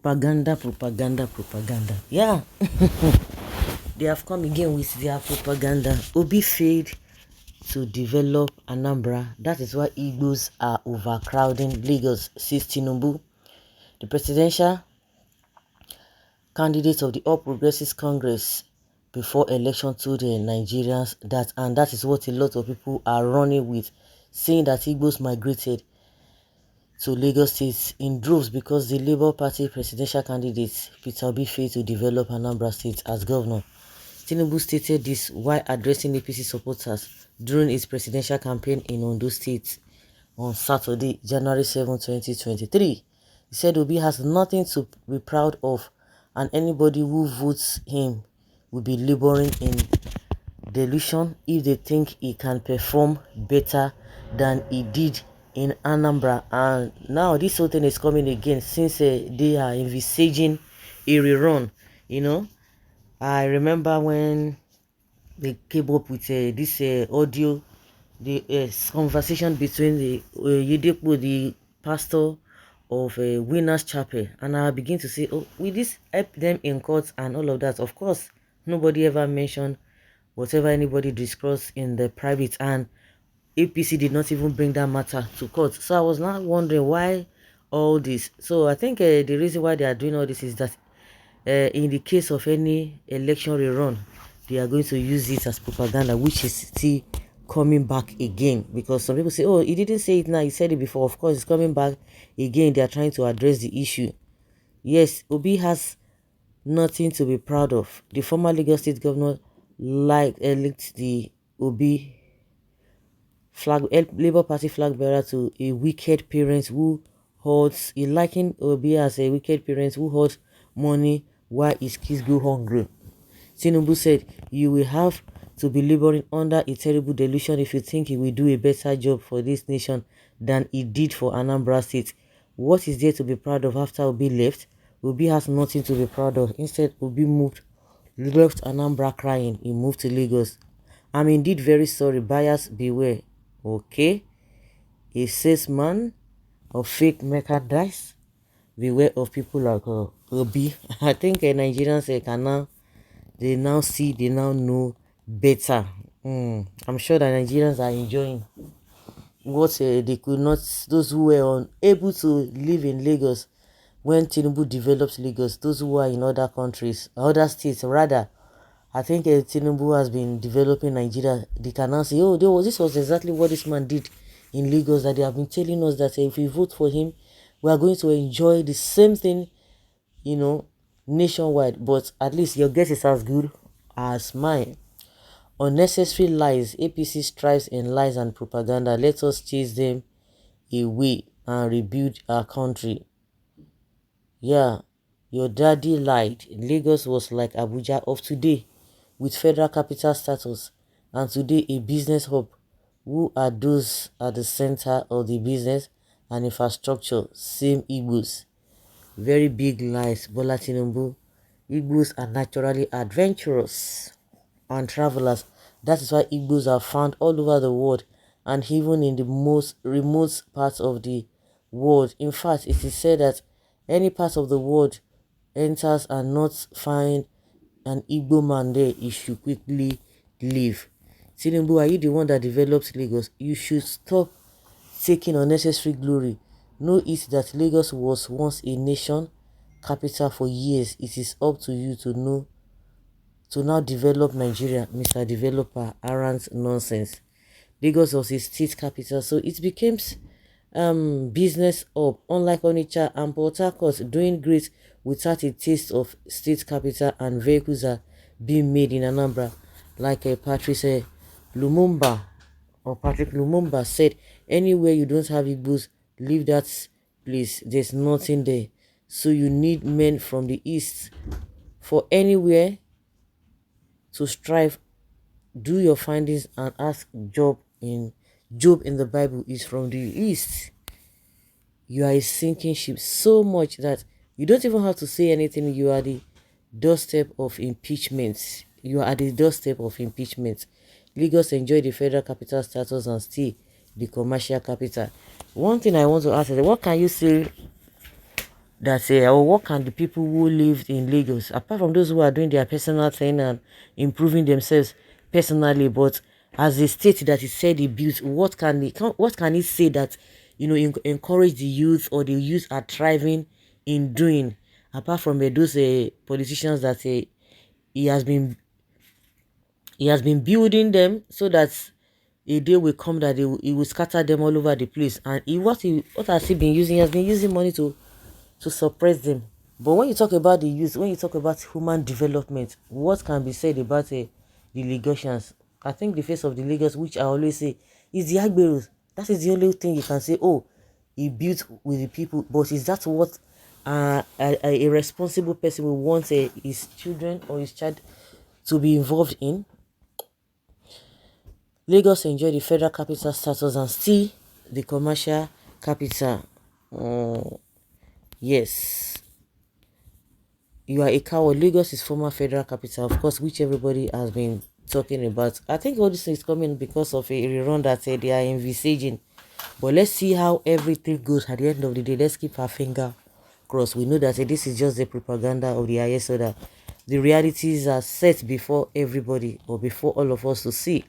Propaganda. Yeah. They have come again with their propaganda. Obi failed to develop Anambra. That is why Igbos are overcrowding Lagos, says Tinubu. The presidential candidate of the All Progressives Congress before election told the Nigerians that, and that is what a lot of people are running with, saying that Igbos migrated to Lagos State in droves because the Labour Party presidential candidate Peter Obi failed to develop Anambra State as governor. Tinubu stated this while addressing APC supporters during his presidential campaign in Ondo State on Saturday, January 7, 2023. He said Obi has nothing to be proud of and anybody who votes him will be laboring in delusion if they think he can perform better than he did in Anambra. And now this whole thing is coming again since they are envisaging a rerun. I remember when they came up with this audio, the conversation between the Yedepo, the pastor of Winners Chapel, and I begin to say, oh, will this help them in court and all of that? Of course, nobody ever mentioned whatever anybody discussed in the private, and APC did not even bring that matter to court. So I was now wondering why all this. So I think the reason why they are doing all this is that in the case of any election rerun, they are going to use it as propaganda, which is still coming back again. Because some people say, oh, he didn't say it now, he said it before. Of course, it's coming back again. They are trying to address the issue. Yes, Obi has nothing to be proud of. The former Lagos State governor linked the Obi Labour Party flag bearer to a wicked parent who hoards. He likened Obi as a wicked parent who hoards money while his kids go hungry. Tinubu said, you will have to be laboring under a terrible delusion if you think he will do a better job for this nation than he did for Anambra State. What is there to be proud of after Obi left? Obi has nothing to be proud of. Instead, Obi left Anambra crying. He moved to Lagos. I'm indeed very sorry. Buyers beware. Okay? A salesman of fake merchandise. Beware of people like Obi. I think Nigerians they now know better. I'm sure that Nigerians are enjoying what they could not, those who were unable to live in Lagos when Tinubu developed Lagos, those who are in other countries, other states rather. I think Tinubu has been developing Nigeria. They can now say, oh, this was exactly what this man did in Lagos, that they have been telling us that if we vote for him, we are going to enjoy the same thing, nationwide. But at least your guess is as good as mine. Unnecessary lies. APC strives in lies and propaganda. Let us chase them away and rebuild our country. Yeah, your daddy lied. Lagos was like Abuja of today, with federal capital status, and today a business hub. Who are those at the center of the business and infrastructure? Same Igbos. Very big lies, Bola Tinubu. Igbos are naturally adventurous and travelers. That is why Igbos are found all over the world and even in the most remote parts of the world. In fact, it is said that any part of the world enters and not find an Igbo man there, he should quickly leave. Tinubu, are you the one that develops Lagos? You should stop taking unnecessary glory. Know it that Lagos was once a nation capital for years. It is up to you to now develop Nigeria, Mr. Developer. Arrant nonsense. Lagos was a state capital, so it became business hub. Unlike Onitsha and Port Harcourt, doing great without a taste of state capital, and vehicles are being made in Anambra, like Patrick Lumumba said, anywhere you don't have Igbos, leave that place. There's nothing there. So you need men from the east. For anywhere to strive, do your findings and ask Job in the Bible is from the east. You are a sinking ship so much that you don't even have to say anything. You are the doorstep of impeachment. You are at the doorstep of impeachment. Lagos enjoy the federal capital status and still the commercial capital. One thing I want to ask is, what can you say that say, oh, what can the people who lived in Lagos, apart from those who are doing their personal thing and improving themselves personally, but as a state that is said he built, what can he say that encourage the youth, or the youth are thriving in doing, apart from those politicians that he has been he has been building them so that a day will come that he will scatter them all over the place. And what has he been using? He has been using money to suppress them. But when you talk about the youth, when you talk about human development, what can be said about the Lagosians? I think the face of the Lagos, which I always say, is the Igbos. That is the only thing you can say, oh, he built with the people. But is that what a responsible person will want his children or his child to be involved in? Lagos enjoy the federal capital status and still the commercial capital. Yes, you are a coward. Lagos is former federal capital, of course, which everybody has been talking about. I think all this is coming because of a rerun that they are envisaging. But let's see how everything goes at the end of the day. Let's keep our finger crossed. We know that this is just the propaganda of the IS, so that the realities are set before everybody, or before all of us to see.